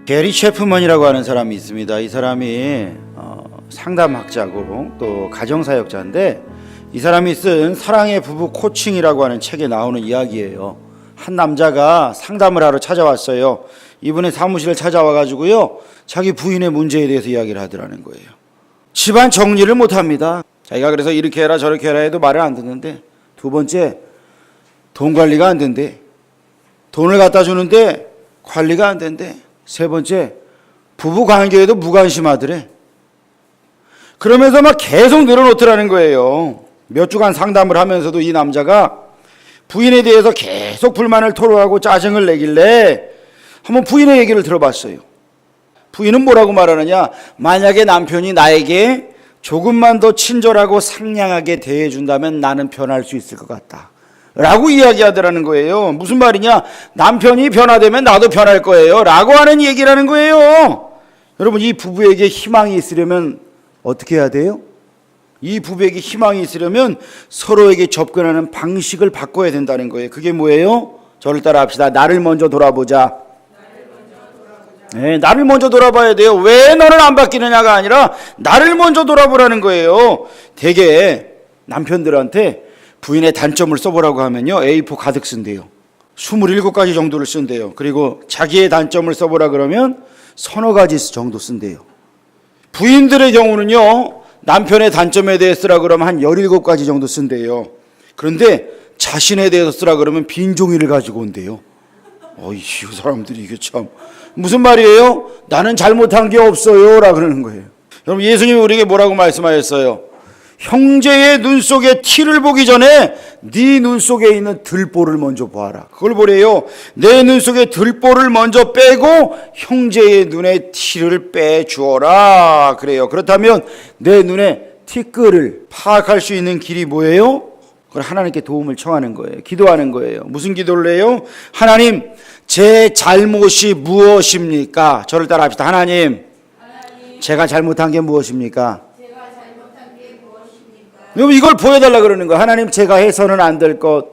게리 체프먼이라고 하는 사람이 있습니다. 이 사람이 상담학자고 또 가정사역자인데, 이 사람이 쓴 사랑의 부부 코칭이라고 하는 책에 나오는 이야기예요. 한 남자가 상담을 하러 찾아왔어요. 이분의 사무실을 찾아와가지고요, 자기 부인의 문제에 대해서 이야기를 하더라는 거예요. 집안 정리를 못합니다. 자기가 그래서 이렇게 해라 저렇게 해라 해도 말을 안 듣는데, 두 번째, 돈 관리가 안 된대. 돈을 갖다 주는데 관리가 안 된대. 세 번째, 부부 관계에도 무관심하더래. 그러면서 막 계속 늘어놓더라는 거예요. 몇 주간 상담을 하면서도 이 남자가 부인에 대해서 계속 불만을 토로하고 짜증을 내길래 한번 부인의 얘기를 들어봤어요. 부인은 뭐라고 말하느냐, 만약에 남편이 나에게 조금만 더 친절하고 상냥하게 대해준다면 나는 변할 수 있을 것 같다 라고 이야기하더라는 거예요. 무슨 말이냐, 남편이 변화되면 나도 변할 거예요 라고 하는 얘기라는 거예요. 여러분, 이 부부에게 희망이 있으려면 어떻게 해야 돼요? 이 부부에게 희망이 있으려면 서로에게 접근하는 방식을 바꿔야 된다는 거예요. 그게 뭐예요? 저를 따라 합시다. 나를 먼저 돌아보자. 네, 나를 먼저 돌아봐야 돼요. 왜 너는 안 바뀌느냐가 아니라 나를 먼저 돌아보라는 거예요. 대개 남편들한테 부인의 단점을 써보라고 하면요, A4 가득 쓴대요. 27가지 정도를 쓴대요. 그리고 자기의 단점을 써보라 그러면 서너 가지 정도 쓴대요. 부인들의 경우는요, 남편의 단점에 대해 쓰라 그러면 한 17가지 정도 쓴대요. 그런데 자신에 대해서 쓰라 그러면 빈 종이를 가지고 온대요. 이 사람들이 이게 참 무슨 말이에요? 나는 잘못한 게 없어요 라 그러는 거예요. 여러분, 예수님이 우리에게 뭐라고 말씀하셨어요? 형제의 눈 속에 티를 보기 전에 네 눈 속에 있는 들보를 먼저 보아라. 그걸 보래요. 내 눈 속에 들보를 먼저 빼고 형제의 눈에 티를 빼주어라 그래요. 그렇다면 내 눈에 티끌을 파악할 수 있는 길이 뭐예요? 그걸 하나님께 도움을 청하는 거예요. 기도하는 거예요. 무슨 기도를 해요? 하나님, 제 잘못이 무엇입니까? 저를 따라 합시다. 하나님, 제가 잘못한 게 무엇입니까? 여러분, 이걸 보여달라 그러는 거예요. 하나님, 제가 해서는 안 될 것,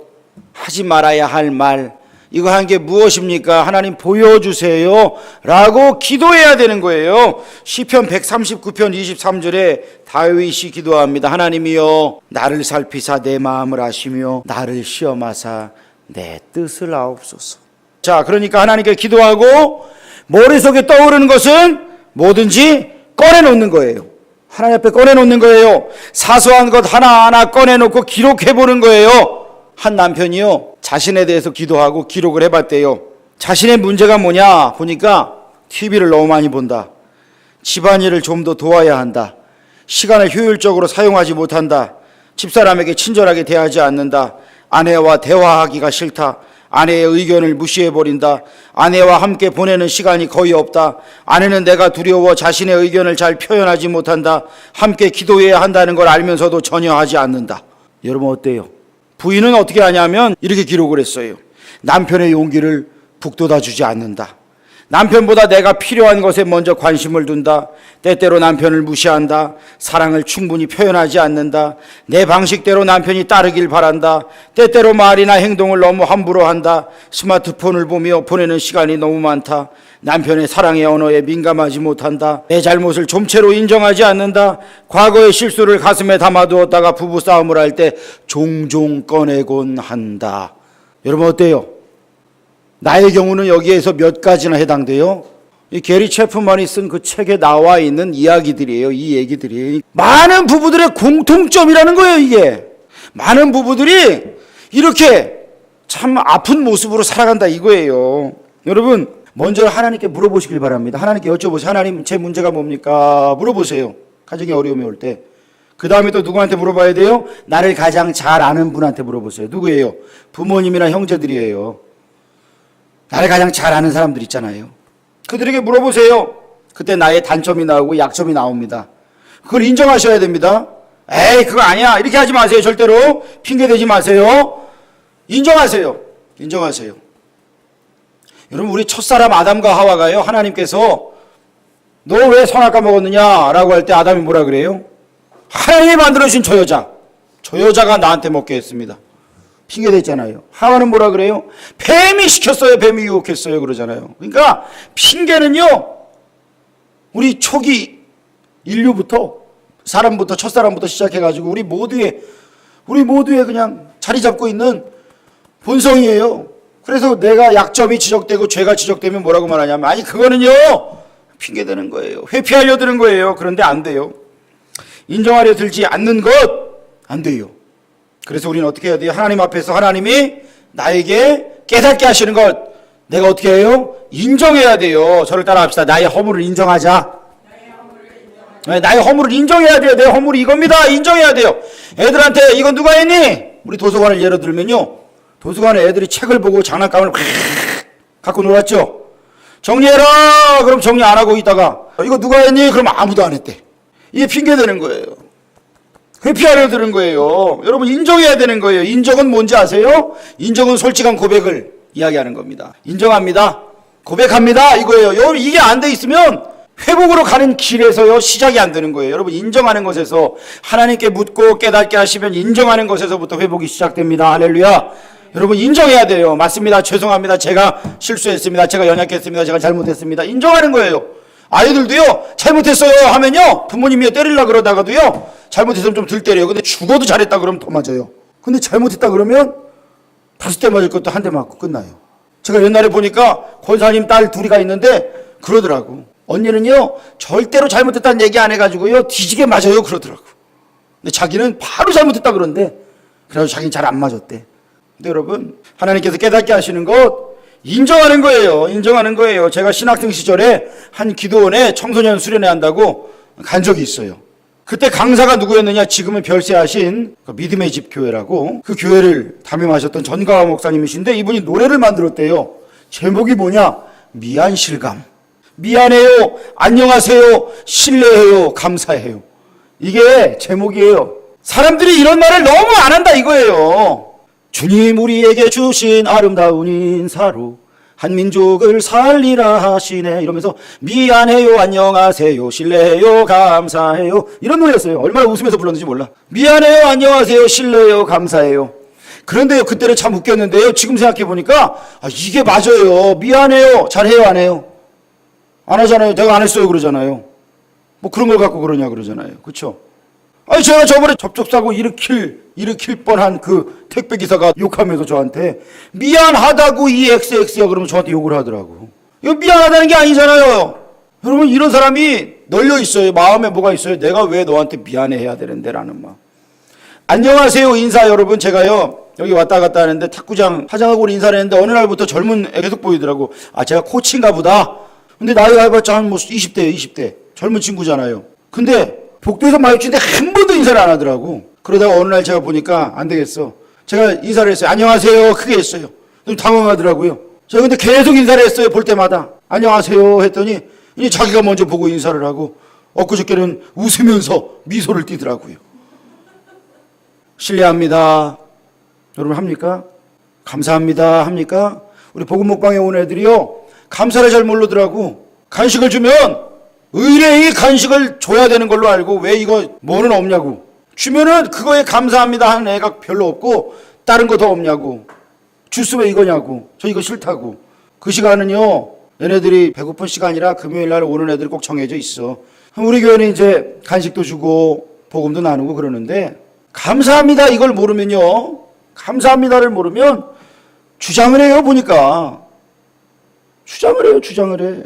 하지 말아야 할 말, 이거 한 게 무엇입니까? 하나님 보여주세요 라고 기도해야 되는 거예요. 시편 139편 23절에 다윗이 기도합니다. 하나님이여, 나를 살피사 내 마음을 아시며 나를 시험하사 내 뜻을 아옵소서. 자, 그러니까 하나님께 기도하고 머릿속에 떠오르는 것은 뭐든지 꺼내놓는 거예요. 하나님 앞에 꺼내놓는 거예요. 사소한 것 하나하나 꺼내놓고 기록해보는 거예요. 한 남편이요, 자신에 대해서 기도하고 기록을 해봤대요. 자신의 문제가 뭐냐 보니까 TV를 너무 많이 본다, 집안일을 좀 더 도와야 한다, 시간을 효율적으로 사용하지 못한다, 집사람에게 친절하게 대하지 않는다, 아내와 대화하기가 싫다, 아내의 의견을 무시해버린다, 아내와 함께 보내는 시간이 거의 없다, 아내는 내가 두려워 자신의 의견을 잘 표현하지 못한다, 함께 기도해야 한다는 걸 알면서도 전혀 하지 않는다. 여러분, 어때요? 부인은 어떻게 하냐면 이렇게 기록을 했어요. 남편의 용기를 북돋아주지 않는다, 남편보다 내가 필요한 것에 먼저 관심을 둔다, 때때로 남편을 무시한다, 사랑을 충분히 표현하지 않는다, 내 방식대로 남편이 따르길 바란다, 때때로 말이나 행동을 너무 함부로 한다, 스마트폰을 보며 보내는 시간이 너무 많다, 남편의 사랑의 언어에 민감하지 못한다, 내 잘못을 좀채로 인정하지 않는다, 과거의 실수를 가슴에 담아두었다가 부부싸움을 할 때 종종 꺼내곤 한다. 여러분, 어때요? 나의 경우는 여기에서 몇 가지나 해당돼요. 이 게리 체프먼이 쓴 그 책에 나와 있는 이야기들이에요. 이 얘기들이 많은 부부들의 공통점이라는 거예요. 이게 많은 부부들이 이렇게 참 아픈 모습으로 살아간다 이거예요. 여러분, 먼저 하나님께 물어보시길 바랍니다. 하나님께 여쭤보세요. 하나님, 제 문제가 뭡니까? 물어보세요. 가정에 어려움이 올 때. 그 다음에 또 누구한테 물어봐야 돼요? 나를 가장 잘 아는 분한테 물어보세요. 누구예요? 부모님이나 형제들이에요. 나를 가장 잘 아는 사람들 있잖아요. 그들에게 물어보세요. 그때 나의 단점이 나오고 약점이 나옵니다. 그걸 인정하셔야 됩니다. 에이, 그거 아니야, 이렇게 하지 마세요. 절대로 핑계 대지 마세요. 인정하세요. 인정하세요. 여러분, 우리 첫사람 아담과 하와가요, 하나님께서 너 왜 선악과 먹었느냐 라고 할 때 아담이 뭐라 그래요? 하나님이 만들어주신 저 여자가 나한테 먹게 했습니다. 핑계댔잖아요. 하와는 뭐라 그래요? 뱀이 시켰어요. 뱀이 유혹했어요. 그러잖아요. 그러니까 핑계는요, 우리 초기 인류부터, 사람부터, 첫사람부터 시작해가지고 우리 모두의 그냥 자리 잡고 있는 본성이에요. 그래서 내가 약점이 지적되고 죄가 지적되면 뭐라고 말하냐면, 아니 그거는요 핑계대는 거예요. 회피하려 드는 거예요. 그런데 안 돼요. 인정하려 들지 않는 것 안 돼요. 그래서 우리는 어떻게 해야 돼요? 하나님 앞에서 하나님이 나에게 깨닫게 하시는 것 내가 어떻게 해요? 인정해야 돼요. 저를 따라합시다. 나의 허물을 인정하자. 나의 허물을 인정해야 돼요. 내 허물이 이겁니다. 인정해야 돼요. 애들한테 이건 누가 했니? 우리 도서관을 예로 들면요, 도서관에 애들이 책을 보고 장난감을 갖고 놀았죠. 정리해라 그럼 정리 안 하고 있다가 이거 누가 했니? 그럼 아무도 안 했대. 이게 핑계대는 거예요. 회피하려 드는 거예요. 여러분 인정해야 되는 거예요. 인정은 뭔지 아세요? 인정은 솔직한 고백을 이야기하는 겁니다. 인정합니다. 고백합니다. 이거예요. 이게 안 돼 있으면 회복으로 가는 길에서요 시작이 안 되는 거예요. 여러분 인정하는 것에서 하나님께 묻고 깨닫게 하시면 인정하는 것에서부터 회복이 시작됩니다. 할렐루야. 여러분 인정해야 돼요. 맞습니다. 죄송합니다. 제가 실수했습니다. 제가 연약했습니다. 제가 잘못했습니다. 인정하는 거예요. 아이들도요 잘못했어요 하면요 부모님이 때리려고 그러다가도요 잘못했으면 좀 덜 때려요. 근데 죽어도 잘했다 그러면 더 맞아요. 근데 잘못했다 그러면 5대 맞을 것도 한 대 맞고 끝나요. 제가 옛날에 보니까 권사님 딸 둘이가 있는데 그러더라고. 언니는요 절대로 잘못했다는 얘기 안 해가지고요 뒤지게 맞아요 그러더라고. 근데 자기는 바로 잘못했다 그러는데 그래서 자기는 잘 안 맞았대. 근데 여러분 하나님께서 깨닫게 하시는 것 인정하는 거예요. 인정하는 거예요. 제가 신학생 시절에 한 기도원에 청소년 수련회 한다고 간 적이 있어요. 그때 강사가 누구였느냐? 지금은 별세하신 믿음의 집 교회라고 그 교회를 담임하셨던 전가와 목사님이신데 이분이 노래를 만들었대요. 제목이 뭐냐? 미안실감. 미안해요, 안녕하세요, 신뢰해요, 감사해요. 이게 제목이에요. 사람들이 이런 말을 너무 안 한다 이거예요. 주님 우리에게 주신 아름다운 인사로 한 민족을 살리라 하시네 이러면서 미안해요, 안녕하세요, 신뢰해요, 감사해요 이런 노래였어요. 얼마나 웃으면서 불렀는지 몰라. 미안해요, 안녕하세요, 신뢰해요, 감사해요. 그런데요 그때는 참 웃겼는데요 지금 생각해보니까 이게 맞아요. 미안해요, 잘해요, 안 해요? 안 하잖아요. 내가 안 했어요 그러잖아요. 뭐 그런 걸 갖고 그러냐 그러잖아요. 그렇죠? 아니 제가 저번에 접촉사고 일으킬 뻔한 그 택배기사가 욕하면서 저한테 미안하다고 이 XX야 그러면 저한테 욕을 하더라고. 이거 미안하다는 게 아니잖아요. 여러분 이런 사람이 널려 있어요. 마음에 뭐가 있어요. 내가 왜 너한테 미안해 해야 되는데 라는 마음. 안녕하세요 인사 여러분 제가요 여기 왔다 갔다 하는데 탁구장 화장하고 인사를 했는데 어느 날부터 젊은 애 계속 보이더라고. 아 제가 코치인가 보다. 근데 나이가 해봤자 한 뭐 20대예요 20대. 젊은 친구잖아요. 근데 복도에서 마주치는데 한 번도 인사를 안 하더라고. 그러다가 어느 날 제가 보니까 안 되겠어. 제가 인사를 했어요. 안녕하세요 크게 했어요. 좀 당황하더라고요. 제가 근데 계속 인사를 했어요. 볼 때마다 안녕하세요 했더니 이제 자기가 먼저 보고 인사를 하고 엊그저께는 웃으면서 미소를 띠더라고요. 신뢰합니다. 여러분 합니까? 감사합니다 합니까? 우리 복음 먹방에 온 애들이요 감사를 잘 모르더라고. 간식을 주면 의뢰이 간식을 줘야 되는 걸로 알고 왜 이거 뭐는 없냐고 주면은 그거에 감사합니다 하는 애가 별로 없고 다른 거 더 없냐고 주스 왜 이거냐고 저 이거 싫다고. 그 시간은요 얘네들이 배고픈 시간이라 금요일 날 오는 애들이 꼭 정해져 있어. 우리 교회는 이제 간식도 주고 복음도 나누고 그러는데 감사합니다 이걸 모르면요 감사합니다를 모르면 주장을 해요. 보니까 주장을 해.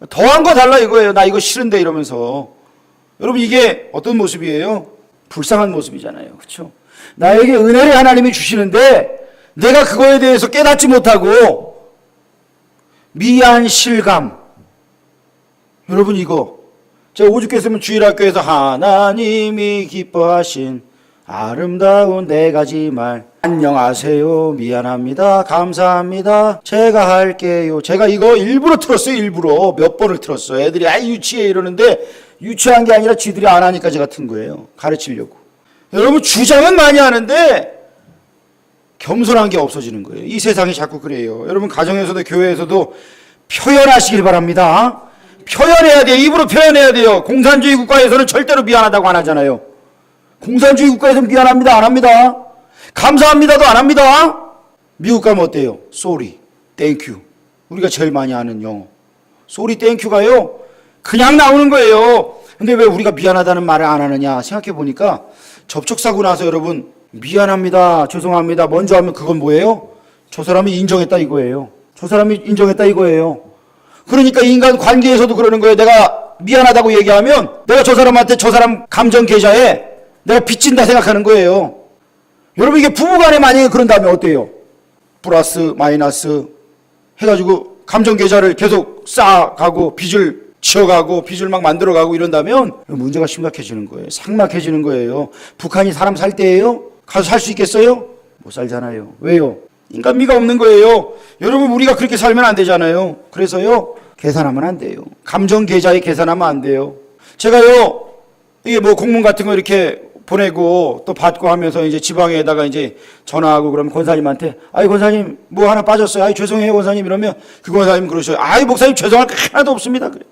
더한 거 달라 이거예요. 나 이거 싫은데 이러면서. 여러분 이게 어떤 모습이에요? 불쌍한 모습이잖아요. 그렇죠? 나에게 은혜를 하나님이 주시는데 내가 그거에 대해서 깨닫지 못하고 미안 실감. 여러분 이거 제가 오죽 했으면 주일학교에서 하나님이 기뻐하신 아름다운 4가지 말 안녕하세요, 미안합니다, 감사합니다, 제가 할게요. 제가 이거 일부러 틀었어요. 일부러 몇 번을 틀었어요. 애들이 유치해 이러는데 유치한 게 아니라 지들이 안 하니까 제가 튼 거예요. 가르치려고. 여러분 주장은 많이 하는데 겸손한 게 없어지는 거예요. 이 세상이 자꾸 그래요. 여러분 가정에서도 교회에서도 표현하시길 바랍니다. 표현해야 돼요. 입으로 표현해야 돼요. 공산주의 국가에서는 절대로 미안하다고 안 하잖아요. 공산주의 국가에서는 미안합니다 안 합니다. 감사합니다도 안 합니다. 미국 가면 어때요? sorry, thank you. 우리가 제일 많이 하는 영어. sorry, thank you가요. 그냥 나오는 거예요. 근데 왜 우리가 미안하다는 말을 안 하느냐 생각해 보니까 접촉사고 나서 여러분 미안합니다, 죄송합니다 먼저 하면 그건 뭐예요? 저 사람이 인정했다 이거예요. 저 사람이 인정했다 이거예요. 그러니까 인간 관계에서도 그러는 거예요. 내가 미안하다고 얘기하면 내가 저 사람한테 저 사람 감정 계좌에 내가 빚진다 생각하는 거예요. 여러분 이게 부부간에 만약에 그런다면 어때요? 플러스 마이너스 해가지고 감정 계좌를 계속 쌓아가고 빚을 지어가고 빚을 막 만들어가고 이런다면 문제가 심각해지는 거예요. 삭막해지는 거예요. 북한이 사람 살 때예요? 가서 살 수 있겠어요? 못 살잖아요. 왜요? 인간미가 없는 거예요. 여러분 우리가 그렇게 살면 안 되잖아요. 그래서요 계산하면 안 돼요. 감정 계좌에 계산하면 안 돼요. 제가요 이게 뭐 공문 같은 거 이렇게 보내고 또 받고 하면서 이제 지방에다가 이제 전화하고 그러면 권사님한테 아이 권사님 뭐 하나 빠졌어요. 아이 죄송해요 권사님 이러면 그 권사님 그러셔요. 아이 목사님 죄송할 거 하나도 없습니다. 그래.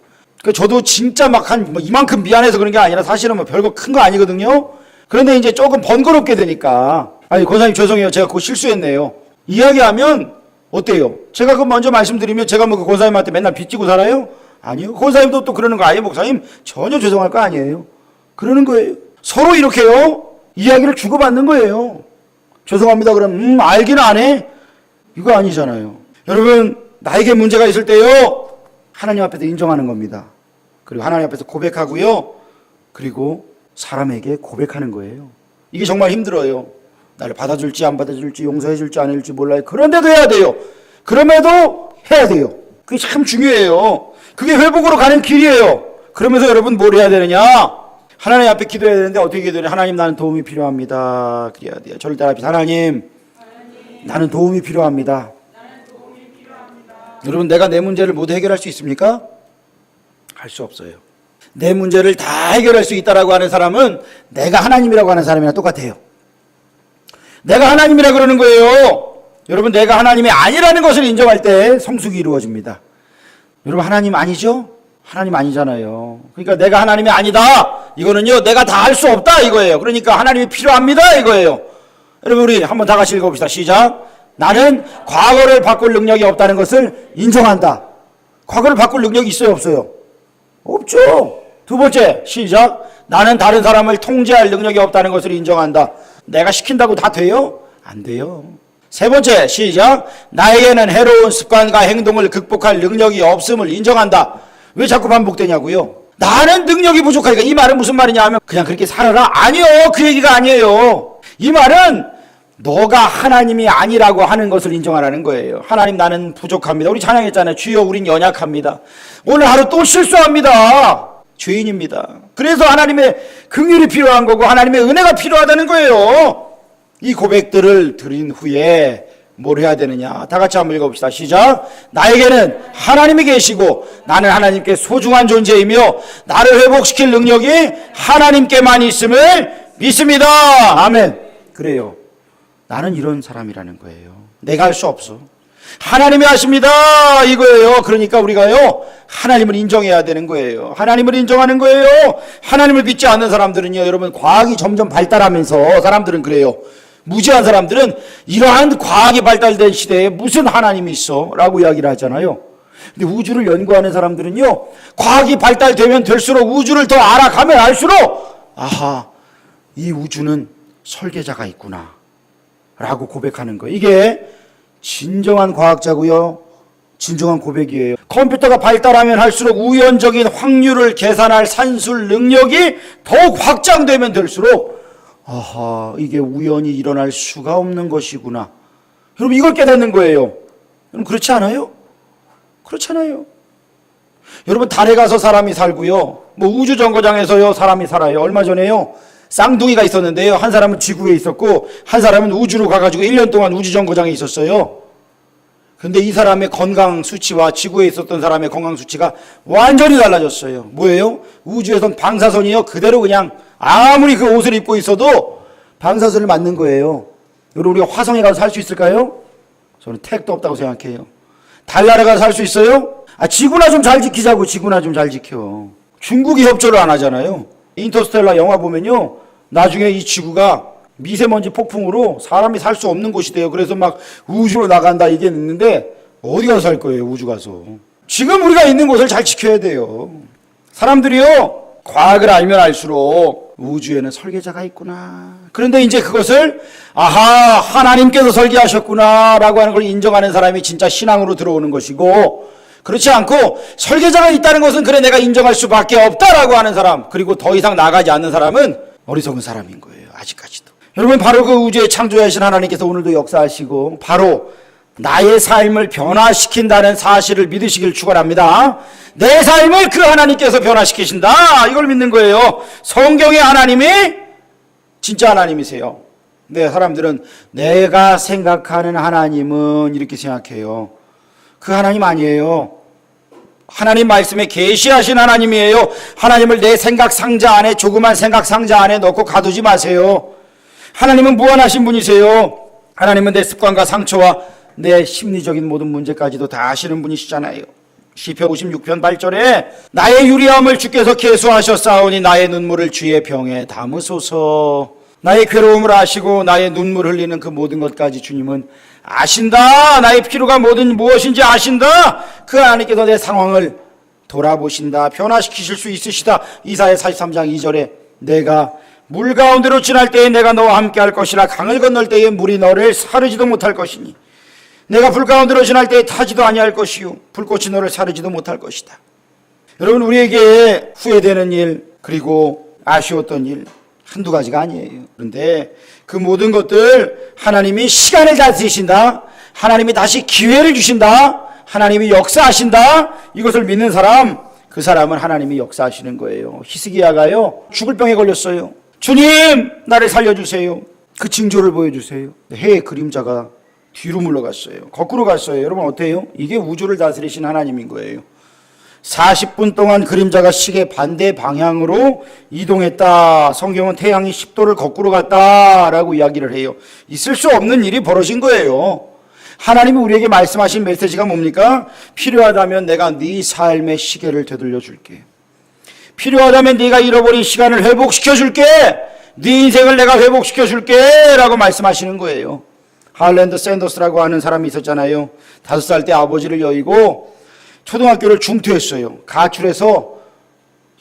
그 저도 진짜 막 한 뭐 이만큼 미안해서 그런 게 아니라 사실은 뭐 별거 큰 거 아니거든요. 그런데 이제 조금 번거롭게 되니까 아이 권사님 죄송해요. 제가 그거 실수했네요. 이야기하면 어때요? 제가 그 먼저 말씀드리면 제가 뭐 그 권사님한테 맨날 빚지고 살아요? 아니요. 권사님도 또 그러는 거 아니에요. 목사님 전혀 죄송할 거 아니에요. 그러는 거예요. 서로 이렇게요 이야기를 주고받는 거예요. 죄송합니다 그럼 알기는 안 해? 이거 아니잖아요. 여러분 나에게 문제가 있을 때요 하나님 앞에서 인정하는 겁니다. 그리고 하나님 앞에서 고백하고요 그리고 사람에게 고백하는 거예요. 이게 정말 힘들어요. 나를 받아줄지 안 받아줄지 용서해줄지 안 해줄지 몰라요. 그런데도 해야 돼요. 그럼에도 해야 돼요. 그게 참 중요해요. 그게 회복으로 가는 길이에요. 그러면서 여러분 뭘 해야 되느냐? 하나님 앞에 기도해야 되는데 어떻게 기도해야? 하나님 나는 도움이 필요합니다. 그래야 돼요. 저를 따라 하나님 나는 도움이 필요합니다. 여러분 내가 내 문제를 모두 해결할 수 있습니까? 할 수 없어요. 내 문제를 다 해결할 수 있다라고 하는 사람은 내가 하나님이라고 하는 사람이랑 똑같아요. 내가 하나님이라 그러는 거예요. 여러분 내가 하나님이 아니라는 것을 인정할 때 성숙이 이루어집니다. 여러분 하나님 아니죠? 하나님 아니잖아요. 그러니까 내가 하나님이 아니다. 이거는요 내가 다 할 수 없다 이거예요. 그러니까 하나님이 필요합니다 이거예요. 여러분 우리 한번 다 같이 읽어봅시다. 시작. 나는 과거를 바꿀 능력이 없다는 것을 인정한다. 과거를 바꿀 능력이 있어요 없어요? 없죠. 두 번째 시작. 나는 다른 사람을 통제할 능력이 없다는 것을 인정한다. 내가 시킨다고 다 돼요? 안 돼요. 세 번째 시작. 나에게는 해로운 습관과 행동을 극복할 능력이 없음을 인정한다. 왜 자꾸 반복되냐고요? 나는 능력이 부족하니까. 이 말은 무슨 말이냐 하면 그냥 그렇게 살아라? 아니요. 그 얘기가 아니에요. 이 말은 너가 하나님이 아니라고 하는 것을 인정하라는 거예요. 하나님 나는 부족합니다. 우리 찬양했잖아요. 주여 우린 연약합니다. 오늘 하루 또 실수합니다. 죄인입니다. 그래서 하나님의 긍휼이 필요한 거고 하나님의 은혜가 필요하다는 거예요. 이 고백들을 드린 후에 뭘 해야 되느냐? 다 같이 한번 읽어봅시다. 시작. 나에게는 하나님이 계시고 나는 하나님께 소중한 존재이며 나를 회복시킬 능력이 하나님께만 있음을 믿습니다. 아멘. 그래요. 나는 이런 사람이라는 거예요. 내가 할 수 없어. 하나님이 하십니다. 이거예요. 그러니까 우리가요, 하나님을 인정해야 되는 거예요. 하나님을 인정하는 거예요. 하나님을 믿지 않는 사람들은요, 여러분, 과학이 점점 발달하면서 사람들은 그래요. 무지한 사람들은 이러한 과학이 발달된 시대에 무슨 하나님이 있어? 라고 이야기를 하잖아요. 근데 우주를 연구하는 사람들은요, 과학이 발달되면 될수록 우주를 더 알아가면 알수록, 아하, 이 우주는 설계자가 있구나. 라고 고백하는 거예요. 이게 진정한 과학자고요. 진정한 고백이에요. 컴퓨터가 발달하면 할수록 우연적인 확률을 계산할 산술 능력이 더욱 확장되면 될수록 아하, 이게 우연히 일어날 수가 없는 것이구나. 여러분 이걸 깨닫는 거예요. 여러분 그렇지 않아요? 그렇잖아요. 여러분 달에 가서 사람이 살고요. 뭐 우주정거장에서요 사람이 살아요. 얼마 전에요. 쌍둥이가 있었는데요. 한 사람은 지구에 있었고 한 사람은 우주로 가가지고 1년 동안 우주정거장에 있었어요. 근데 이 사람의 건강 수치와 지구에 있었던 사람의 건강 수치가 완전히 달라졌어요. 뭐예요? 우주에선 방사선이요. 그대로 그냥 아무리 그 옷을 입고 있어도 방사선을 맞는 거예요. 여러분 우리가 화성에 가서 살 수 있을까요? 저는 택도 없다고 생각해요. 달나라 가서 살 수 있어요? 지구나 좀 잘 지키자고. 지구나 좀 잘 지켜. 중국이 협조를 안 하잖아요. 인터스텔라 영화 보면요. 나중에 이 지구가 미세먼지 폭풍으로 사람이 살 수 없는 곳이 돼요. 그래서 막 우주로 나간다 이게 있는데 어디 가서 살 거예요, 우주 가서. 지금 우리가 있는 곳을 잘 지켜야 돼요. 사람들이요, 과학을 알면 알수록 우주에는 설계자가 있구나. 그런데 이제 그것을 아하, 하나님께서 설계하셨구나 라고 하는 걸 인정하는 사람이 진짜 신앙으로 들어오는 것이고, 그렇지 않고 설계자가 있다는 것은 그래 내가 인정할 수밖에 없다라고 하는 사람, 그리고 더 이상 나가지 않는 사람은 어리석은 사람인 거예요. 아직까지도. 여러분, 바로 그 우주의 창조하신 하나님께서 오늘도 역사하시고 바로 나의 삶을 변화시킨다는 사실을 믿으시길 축원합니다. 내 삶을 그 하나님께서 변화시키신다, 이걸 믿는 거예요. 성경의 하나님이 진짜 하나님이세요. 네, 사람들은 내가 생각하는 하나님은 이렇게 생각해요. 그 하나님 아니에요. 하나님 말씀에 계시하신 하나님이에요. 하나님을 내 생각 상자 안에, 조그만 생각 상자 안에 넣고 가두지 마세요. 하나님은 무한하신 분이세요. 하나님은 내 습관과 상처와 내 심리적인 모든 문제까지도 다 아시는 분이시잖아요. 시편 56편 8절에 나의 유리함을 주께서 계수하셨사오니 나의 눈물을 주의 병에 담으소서. 나의 괴로움을 아시고 나의 눈물 흘리는 그 모든 것까지 주님은 아신다. 나의 필요가 무엇인지 아신다. 그 하나님께서 내 상황을 돌아보신다. 변화시키실 수 있으시다. 이사야 43장 2절에 내가 물 가운데로 지날 때에 내가 너와 함께 할 것이라. 강을 건널 때에 물이 너를 사르지도 못할 것이니 내가 불 가운데로 지날 때에 타지도 아니할 것이요 불꽃이 너를 사르지도 못할 것이다. 여러분, 우리에게 후회되는 일, 그리고 아쉬웠던 일 한두 가지가 아니에요. 그런데 그 모든 것들 하나님이 시간을 다스리신다, 하나님이 다시 기회를 주신다, 하나님이 역사하신다, 이것을 믿는 사람, 그 사람은 하나님이 역사하시는 거예요. 히스기야가요, 죽을 병에 걸렸어요. 주님, 나를 살려주세요. 그 징조를 보여주세요. 해의 그림자가 뒤로 물러갔어요. 거꾸로 갔어요. 여러분 어때요? 이게 우주를 다스리신 하나님인 거예요. 40분 동안 그림자가 시계 반대 방향으로 이동했다. 성경은 태양이 10도를 거꾸로 갔다라고 이야기를 해요. 있을 수 없는 일이 벌어진 거예요. 하나님이 우리에게 말씀하신 메시지가 뭡니까? 필요하다면 내가 네 삶의 시계를 되돌려 줄게. 필요하다면 네가 잃어버린 시간을 회복시켜 줄게. 네 인생을 내가 회복시켜 줄게 라고 말씀하시는 거예요. 할랜드 샌더스라고 하는 사람이 있었잖아요. 5살 때 아버지를 여의고 초등학교를 중퇴했어요. 가출해서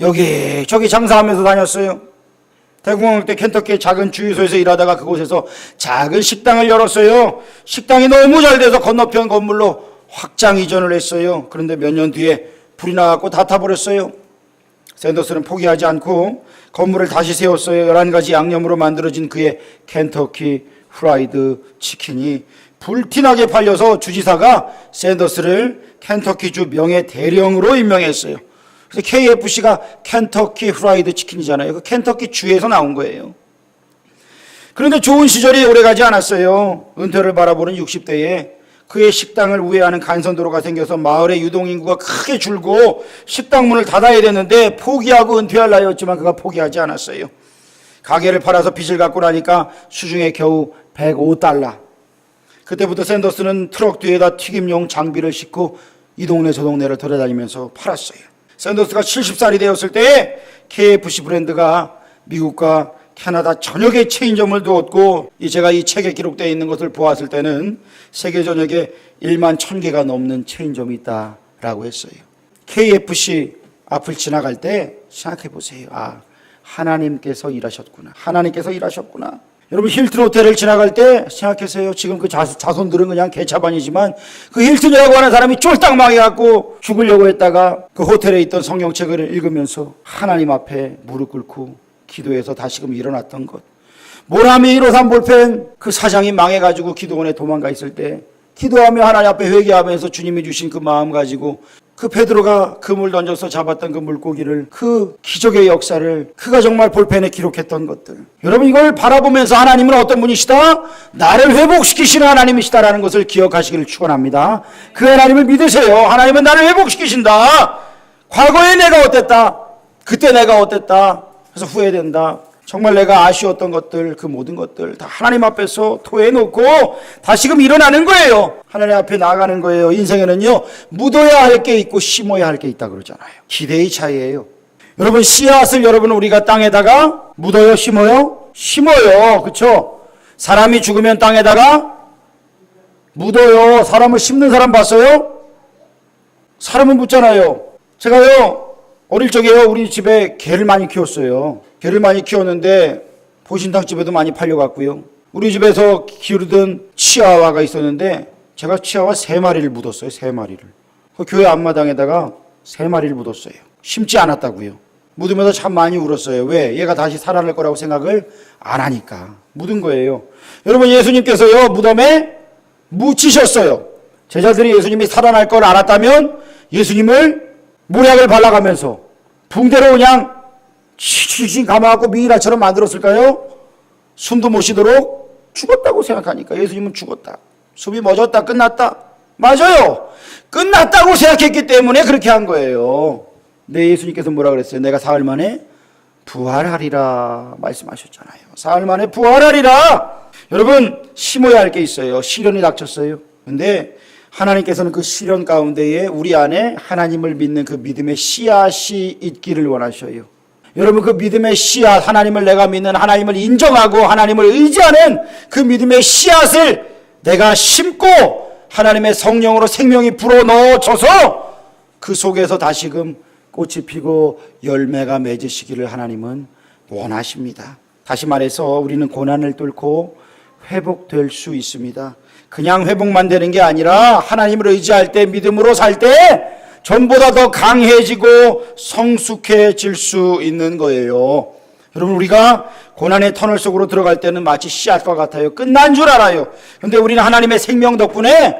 여기저기 장사하면서 다녔어요. 대공황 때 켄터키의 작은 주유소에서 일하다가 그곳에서 작은 식당을 열었어요. 식당이 너무 잘 돼서 건너편 건물로 확장 이전을 했어요. 그런데 몇 년 뒤에 불이 나갖고 다 타버렸어요. 샌더스는 포기하지 않고 건물을 다시 세웠어요. 11가지 양념으로 만들어진 그의 켄터키 프라이드 치킨이 불티나게 팔려서 주지사가 샌더스를 켄터키주 명예 대령으로 임명했어요. 그래서 KFC가 켄터키 프라이드 치킨이잖아요. 그 켄터키 주에서 나온 거예요. 그런데 좋은 시절이 오래가지 않았어요. 은퇴를 바라보는 60대에 그의 식당을 우회하는 간선도로가 생겨서 마을의 유동인구가 크게 줄고 식당 문을 닫아야 됐는데 포기하고 은퇴할 나이였지만 그가 포기하지 않았어요. 가게를 팔아서 빚을 갚고 나니까 수중에 겨우 $105. 그때부터 샌더스는 트럭 뒤에다 튀김용 장비를 싣고 이 동네 저 동네를 돌아다니면서 팔았어요. 샌더스가 70살이 되었을 때에 KFC 브랜드가 미국과 캐나다 전역에 체인점을 두었고, 제가 이 책에 기록되어 있는 것을 보았을 때는 세계 전역에 1만 1000개가 넘는 체인점이 있다라고 했어요. KFC 앞을 지나갈 때 생각해 보세요. 아, 하나님께서 일하셨구나. 하나님께서 일하셨구나. 여러분, 힐튼 호텔을 지나갈 때 생각하세요. 지금 그 자손들은 그냥 개차반이지만 그 힐튼이라고 하는 사람이 쫄딱 망해갖고 죽으려고 했다가 그 호텔에 있던 성경책을 읽으면서 하나님 앞에 무릎 꿇고 기도해서 다시금 일어났던 것. 모나미 153 볼펜 그 사장이 망해가지고 기도원에 도망가 있을 때 기도하며 하나님 앞에 회개하면서 주님이 주신 그 마음 가지고 그 베드로가 그물 던져서 잡았던 그 물고기를, 그 기적의 역사를 그가 정말 볼펜에 기록했던 것들. 여러분, 이걸 바라보면서 하나님은 어떤 분이시다? 나를 회복시키시는 하나님이시다라는 것을 기억하시기를 축원합니다. 그 하나님을 믿으세요. 하나님은 나를 회복시키신다. 과거에 내가 어땠다? 그때 내가 어땠다? 그래서 후회된다. 정말 내가 아쉬웠던 것들, 그 모든 것들 다 하나님 앞에서 토해놓고 다시금 일어나는 거예요. 하나님 앞에 나아가는 거예요. 인생에는요, 묻어야 할 게 있고 심어야 할 게 있다 그러잖아요. 기대의 차이예요. 여러분, 씨앗을 우리가 땅에다가 묻어요, 심어요? 심어요. 그렇죠? 사람이 죽으면 땅에다가 묻어요. 사람을 심는 사람 봤어요? 사람은 묻잖아요. 제가요, 어릴 적에요, 우리 집에 개를 많이 키웠어요. 개를 많이 키웠는데 보신탕집에도 많이 팔려갔고요. 우리 집에서 기르던 치아와가 있었는데 제가 치아와 3마리를 묻었어요. 3마리를. 그 교회 앞마당에다가 3마리를 묻었어요. 심지 않았다고요. 묻으면서 참 많이 울었어요. 왜? 얘가 다시 살아날 거라고 생각을 안 하니까 묻은 거예요. 여러분, 예수님께서요, 무덤에 묻히셨어요. 제자들이 예수님이 살아날 걸 알았다면 예수님을 모략을 발라가면서 붕대로 그냥 칭칭 감아갖고 미이라처럼 만들었을까요? 숨도 못 쉬도록 죽었다고 생각하니까 예수님은 죽었다. 숨이 멎었다. 끝났다. 맞아요. 끝났다고 생각했기 때문에 그렇게 한 거예요. 네, 예수님께서 뭐라 그랬어요? 내가 사흘 만에 부활하리라 말씀하셨잖아요. 사흘 만에 부활하리라. 여러분, 심어야 할 게 있어요. 시련이 닥쳤어요. 근데 하나님께서는 그 시련 가운데에 우리 안에 하나님을 믿는 그 믿음의 씨앗이 있기를 원하셔요. 여러분, 그 믿음의 씨앗, 하나님을 내가 믿는, 하나님을 인정하고 하나님을 의지하는 그 믿음의 씨앗을 내가 심고 하나님의 성령으로 생명이 불어넣어져서 그 속에서 다시금 꽃이 피고 열매가 맺으시기를 하나님은 원하십니다. 다시 말해서 우리는 고난을 뚫고 회복될 수 있습니다. 그냥 회복만 되는 게 아니라 하나님을 의지할 때, 믿음으로 살 때 전보다 더 강해지고 성숙해질 수 있는 거예요. 여러분, 우리가 고난의 터널 속으로 들어갈 때는 마치 씨앗과 같아요. 끝난 줄 알아요. 그런데 우리는 하나님의 생명 덕분에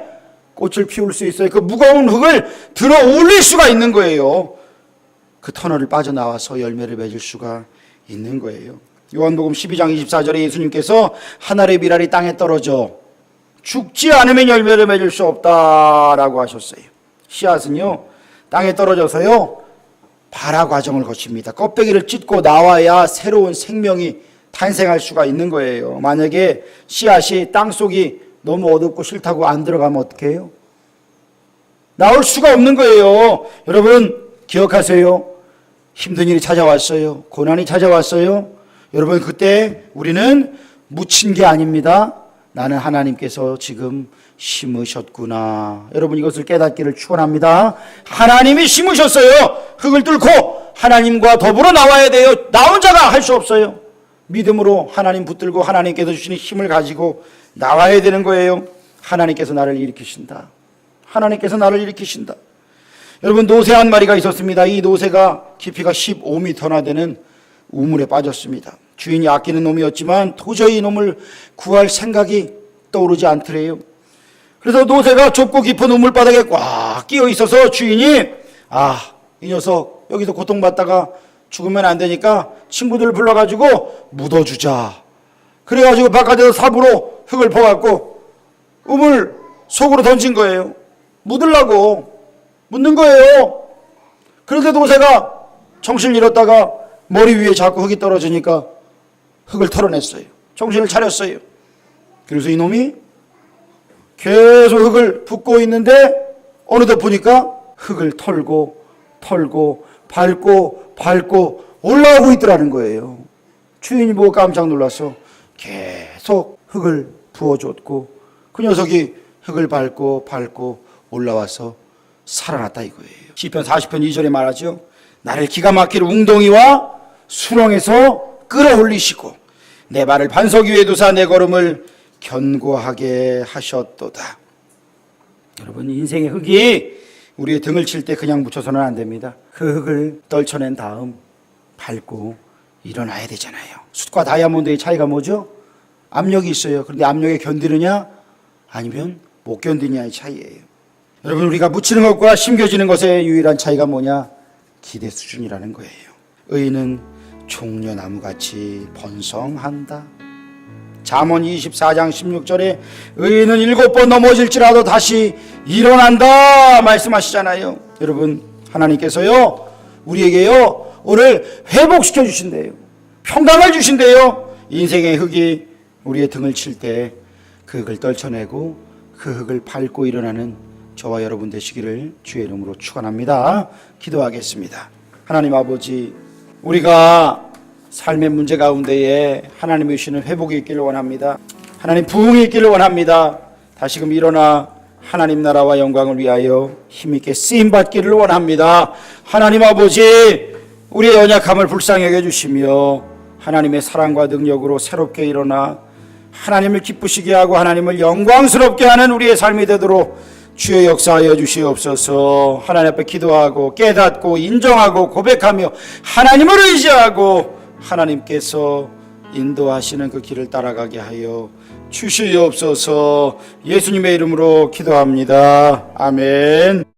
꽃을 피울 수 있어요. 그 무거운 흙을 들어 올릴 수가 있는 거예요. 그 터널을 빠져나와서 열매를 맺을 수가 있는 거예요. 요한복음 12장 24절에 예수님께서 하늘의 밀알이 땅에 떨어져 죽지 않으면 열매를 맺을 수 없다라고 하셨어요. 씨앗은요, 땅에 떨어져서요, 발화 과정을 거칩니다. 껍데기를 찢고 나와야 새로운 생명이 탄생할 수가 있는 거예요. 만약에 씨앗이 땅속이 너무 어둡고 싫다고 안 들어가면 어떻게 해요? 나올 수가 없는 거예요. 여러분, 기억하세요. 힘든 일이 찾아왔어요. 고난이 찾아왔어요. 여러분, 그때 우리는 묻힌 게 아닙니다. 나는 하나님께서 지금 심으셨구나. 여러분, 이것을 깨닫기를 축원합니다. 하나님이 심으셨어요. 흙을 뚫고 하나님과 더불어 나와야 돼요. 나 혼자가 할 수 없어요. 믿음으로 하나님 붙들고 하나님께서 주시는 힘을 가지고 나와야 되는 거예요. 하나님께서 나를 일으키신다. 하나님께서 나를 일으키신다. 여러분, 노새 한 마리가 있었습니다. 이 노새가 깊이가 15m나 되는 우물에 빠졌습니다. 주인이 아끼는 놈이었지만 도저히 이놈을 구할 생각이 떠오르지 않더래요. 그래서 노새가 좁고 깊은 우물바닥에 꽉 끼어 있어서 주인이 이 녀석 여기서 고통받다가 죽으면 안 되니까 친구들을 불러가지고 묻어주자. 그래가지고 바깥에서 삽으로 흙을 퍼갖고 우물 속으로 던진 거예요. 묻으려고 묻는 거예요. 그런데 노새가 정신을 잃었다가 머리 위에 자꾸 흙이 떨어지니까 흙을 털어냈어요. 정신을 차렸어요. 그래서 이놈이 계속 흙을 붓고 있는데 어느덧 보니까 흙을 털고 밟고 올라오고 있더라는 거예요. 주인이 보고 깜짝 놀라서 계속 흙을 부어줬고 그 녀석이 흙을 밟고 올라와서 살아났다 이거예요. 시편 40편 2절에 말하죠. 나를 기가 막힐 웅덩이와 수렁에서 끌어올리시고 내 발을 반석 위에 두사 내 걸음을 견고하게 하셨도다. 여러분, 인생의 흙이 우리의 등을 칠 때 그냥 묻혀서는 안 됩니다. 그 흙을 떨쳐낸 다음 밟고 일어나야 되잖아요. 숯과 다이아몬드의 차이가 뭐죠? 압력이 있어요. 그런데 압력에 견디느냐 아니면 못 견디느냐의 차이예요. 여러분, 우리가 묻히는 것과 심겨지는 것의 유일한 차이가 뭐냐? 기대 수준이라는 거예요. 의인은 종려나무같이 번성한다. 잠언 24장 16절에 의인은 7번 넘어질지라도 다시 일어난다 말씀하시잖아요. 여러분, 하나님께서요 우리에게요 오늘 회복시켜 주신대요. 평강을 주신대요. 인생의 흙이 우리의 등을 칠 때 그 흙을 떨쳐내고 그 흙을 밟고 일어나는 저와 여러분 되시기를 주의 이름으로 축원합니다. 기도하겠습니다. 하나님 아버지, 우리가 삶의 문제 가운데에 하나님이 주시는 회복이 있기를 원합니다. 하나님 부흥이 있기를 원합니다. 다시금 일어나 하나님 나라와 영광을 위하여 힘있게 쓰임받기를 원합니다. 하나님 아버지, 우리의 연약함을 불쌍히 여겨주시며 하나님의 사랑과 능력으로 새롭게 일어나 하나님을 기쁘시게 하고 하나님을 영광스럽게 하는 우리의 삶이 되도록 주의 역사하여 주시옵소서. 하나님 앞에 기도하고 깨닫고 인정하고 고백하며 하나님을 의지하고 하나님께서 인도하시는 그 길을 따라가게 하여 주시옵소서. 예수님의 이름으로 기도합니다. 아멘.